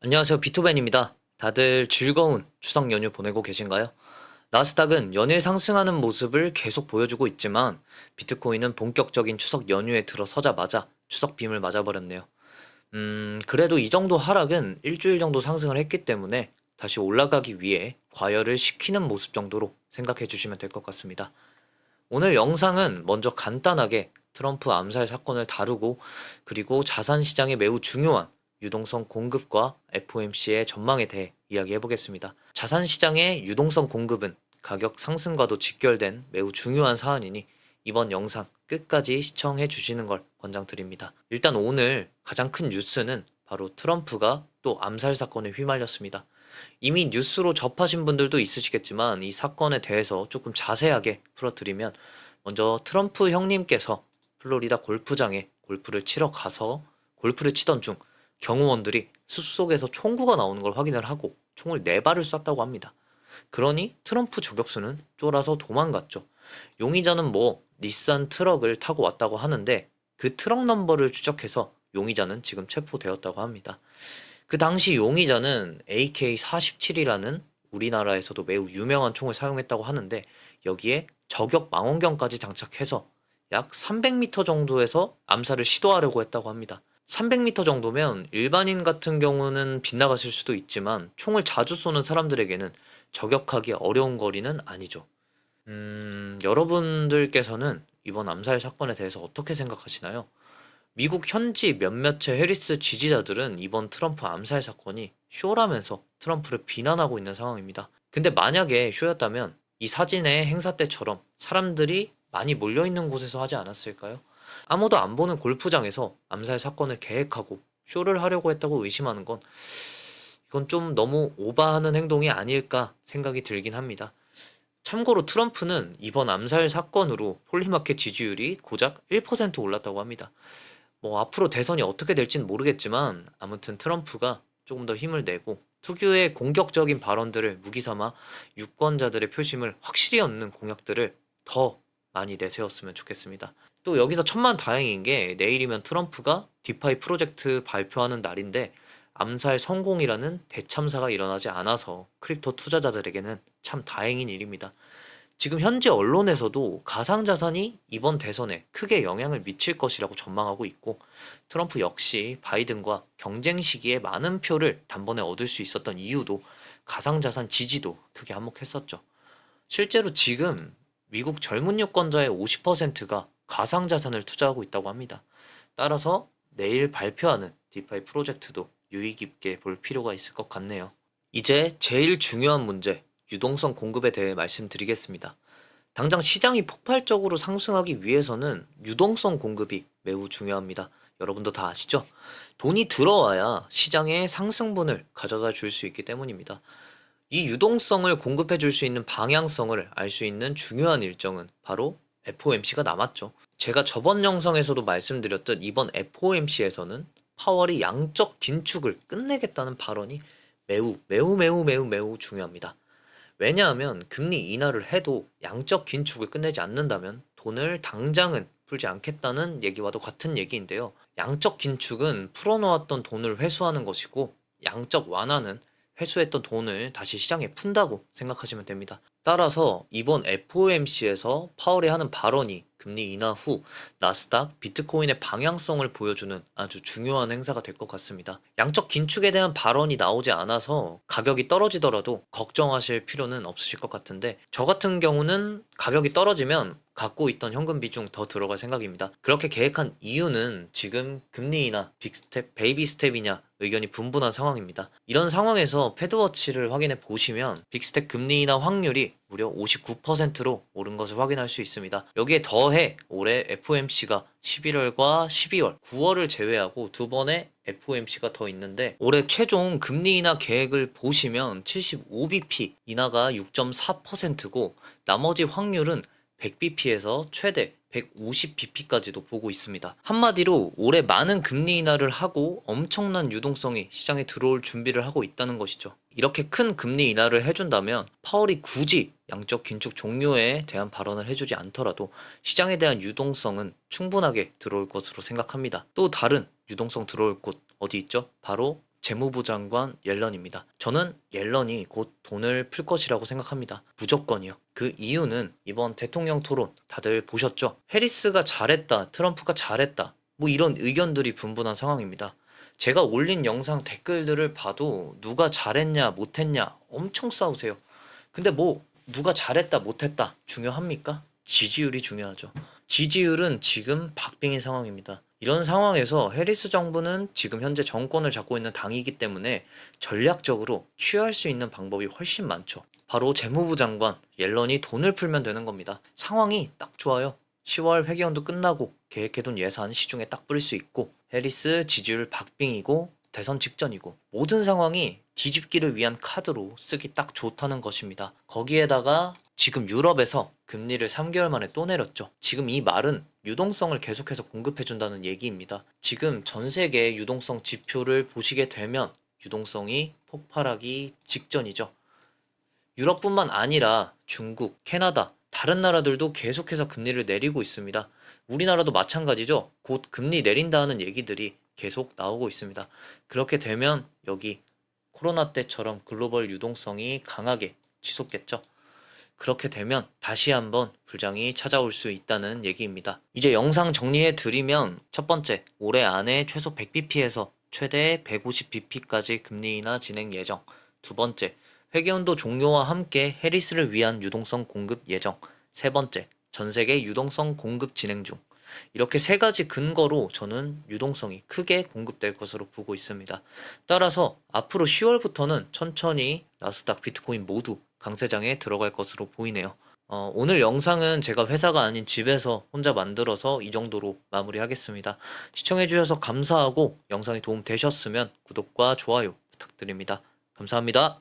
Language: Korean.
안녕하세요. 비토벤입니다. 다들 즐거운 추석 연휴 보내고 계신가요? 나스닥은 연일 상승하는 모습을 계속 보여주고 있지만 비트코인은 본격적인 추석 연휴에 들어서자마자 추석 빔을 맞아버렸네요. 그래도 이 정도 하락은 일주일 정도 상승을 했기 때문에 다시 올라가기 위해 과열을 시키는 모습 정도로 생각해 주시면 될 것 같습니다. 오늘 영상은 먼저 간단하게 트럼프 암살 사건을 다루고 그리고 자산 시장에 매우 중요한 유동성 공급과 FOMC의 전망에 대해 이야기해 보겠습니다. 자산 시장의 유동성 공급은 가격 상승과도 직결된 매우 중요한 사안이니 이번 영상 끝까지 시청해 주시는 걸 권장드립니다. 일단 오늘 가장 큰 뉴스는 바로 트럼프가 또 암살 사건에 휘말렸습니다. 이미 뉴스로 접하신 분들도 있으시겠지만 이 사건에 대해서 조금 자세하게 풀어드리면, 먼저 트럼프 형님께서 플로리다 골프장에 골프를 치러 가서 골프를 치던 중 경호원들이 숲속에서 총구가 나오는 걸 확인을 하고 총을 4발을 쐈다고 합니다. 그러니 트럼프 저격수는 쫄아서 도망갔죠. 용의자는 닛산 트럭을 타고 왔다고 하는데 그 트럭 넘버를 추적해서 용의자는 지금 체포되었다고 합니다. 그 당시 용의자는 AK-47이라는 우리나라에서도 매우 유명한 총을 사용했다고 하는데, 여기에 저격 망원경까지 장착해서 약 300m 정도에서 암살을 시도하려고 했다고 합니다. 300m 정도면 일반인 같은 경우는 빗나갔을 수도 있지만 총을 자주 쏘는 사람들에게는 저격하기 어려운 거리는 아니죠. 여러분들께서는 이번 암살 사건에 대해서 어떻게 생각하시나요? 미국 현지 몇몇의 해리스 지지자들은 이번 트럼프 암살 사건이 쇼라면서 트럼프를 비난하고 있는 상황입니다. 근데 만약에 쇼였다면 이 사진의 행사 때처럼 사람들이 많이 몰려있는 곳에서 하지 않았을까요? 아무도 안 보는 골프장에서 암살 사건을 계획하고 쇼를 하려고 했다고 의심하는 건, 이건 좀 너무 오바하는 행동이 아닐까 생각이 들긴 합니다. 참고로 트럼프는 이번 암살 사건으로 폴리마켓 지지율이 고작 1% 올랐다고 합니다. 앞으로 대선이 어떻게 될지는 모르겠지만 아무튼 트럼프가 조금 더 힘을 내고 특유의 공격적인 발언들을 무기 삼아 유권자들의 표심을 확실히 얻는 공약들을 더 많이 내세웠으면 좋겠습니다. 또 여기서 천만다행인 게 내일이면 트럼프가 디파이 프로젝트 발표하는 날인데, 암살 성공이라는 대참사가 일어나지 않아서 크립토 투자자들에게는 참 다행인 일입니다. 지금 현재 언론에서도 가상자산이 이번 대선에 크게 영향을 미칠 것이라고 전망하고 있고, 트럼프 역시 바이든과 경쟁 시기에 많은 표를 단번에 얻을 수 있었던 이유도 가상자산 지지도 크게 한몫했었죠. 실제로 지금 미국 젊은 유권자의 50%가 가상자산을 투자하고 있다고 합니다. 따라서 내일 발표하는 디파이 프로젝트도 유의 깊게 볼 필요가 있을 것 같네요. 이제 제일 중요한 문제, 유동성 공급에 대해 말씀드리겠습니다. 당장 시장이 폭발적으로 상승하기 위해서는 유동성 공급이 매우 중요합니다. 여러분도 다 아시죠? 돈이 들어와야 시장에 상승분을 가져다 줄 수 있기 때문입니다. 이 유동성을 공급해 줄 수 있는 방향성을 알 수 있는 중요한 일정은 바로 FOMC가 남았죠. 제가 저번 영상에서도 말씀드렸듯 이번 FOMC에서는 파월이 양적 긴축을 끝내겠다는 발언이 매우 매우 매우 매우 매우 중요합니다. 왜냐하면 금리 인하를 해도 양적 긴축을 끝내지 않는다면 돈을 당장은 풀지 않겠다는 얘기와도 같은 얘기인데요. 양적 긴축은 풀어놓았던 돈을 회수하는 것이고, 양적 완화는 회수했던 돈을 다시 시장에 푼다고 생각하시면 됩니다. 따라서 이번 FOMC에서 파월이 하는 발언이 금리 인하 후 나스닥, 비트코인의 방향성을 보여주는 아주 중요한 행사가 될 것 같습니다. 양적 긴축에 대한 발언이 나오지 않아서 가격이 떨어지더라도 걱정하실 필요는 없으실 것 같은데, 저 같은 경우는 가격이 떨어지면 갖고 있던 현금 비중 더 들어갈 생각입니다. 그렇게 계획한 이유는 지금 금리 인하, 빅스텝, 베이비 스텝이냐 의견이 분분한 상황입니다. 이런 상황에서 패드워치를 확인해 보시면 빅스텝 금리 인하 확률이 무려 59%로 오른 것을 확인할 수 있습니다. 여기에 더해 올해 FOMC가 11월과 12월, 9월을 제외하고 두 번의 FOMC가 더 있는데, 올해 최종 금리 인하 계획을 보시면 75bp 인하가 6.4%고 나머지 확률은 100bp에서 최대 150bp까지도 보고 있습니다. 한마디로 올해 많은 금리 인하를 하고 엄청난 유동성이 시장에 들어올 준비를 하고 있다는 것이죠. 이렇게 큰 금리 인하를 해준다면 파월이 굳이 양적 긴축 종료에 대한 발언을 해주지 않더라도 시장에 대한 유동성은 충분하게 들어올 것으로 생각합니다. 또 다른 유동성 들어올 곳 어디 있죠? 바로 재무부 장관 옐런입니다. 저는 옐런이 곧 돈을 풀 것이라고 생각합니다. 무조건이요. 그 이유는 이번 대통령 토론 다들 보셨죠? 해리스가 잘했다, 트럼프가 잘했다, 뭐 이런 의견들이 분분한 상황입니다. 제가 올린 영상 댓글들을 봐도 누가 잘했냐, 못했냐 엄청 싸우세요. 근데 뭐 누가 잘했다, 못했다 중요합니까? 지지율이 중요하죠. 지지율은 지금 박빙인 상황입니다. 이런 상황에서 해리스 정부는 지금 현재 정권을 잡고 있는 당이기 때문에 전략적으로 취할 수 있는 방법이 훨씬 많죠. 바로 재무부 장관 옐런이 돈을 풀면 되는 겁니다. 상황이 딱 좋아요. 10월 회계연도 끝나고 계획해둔 예산 시중에 딱 뿌릴 수 있고, 해리스 지지율 박빙이고 대선 직전이고, 모든 상황이 뒤집기를 위한 카드로 쓰기 딱 좋다는 것입니다. 거기에다가 지금 유럽에서 금리를 3개월 만에 또 내렸죠. 지금 이 말은 유동성을 계속해서 공급해준다는 얘기입니다. 지금 전 세계 유동성 지표를 보시게 되면 유동성이 폭발하기 직전이죠. 유럽뿐만 아니라 중국, 캐나다, 다른 나라들도 계속해서 금리를 내리고 있습니다. 우리나라도 마찬가지죠. 곧 금리 내린다는 얘기들이 계속 나오고 있습니다. 그렇게 되면 여기 코로나 때처럼 글로벌 유동성이 강하게 지속겠죠. 그렇게 되면 다시 한번 불장이 찾아올 수 있다는 얘기입니다. 이제 영상 정리해 드리면, 첫 번째, 올해 안에 최소 100bp에서 최대 150bp까지 금리 인하 진행 예정. 두 번째, 회계연도 종료와 함께 해리스를 위한 유동성 공급 예정. 세 번째, 전 세계 유동성 공급 진행 중. 이렇게 세 가지 근거로 저는 유동성이 크게 공급될 것으로 보고 있습니다. 따라서 앞으로 10월부터는 천천히 나스닥, 비트코인 모두 강세장에 들어갈 것으로 보이네요. 오늘 영상은 제가 회사가 아닌 집에서 혼자 만들어서 이 정도로 마무리하겠습니다. 시청해주셔서 감사하고, 영상이 도움 되셨으면 구독과 좋아요 부탁드립니다. 감사합니다.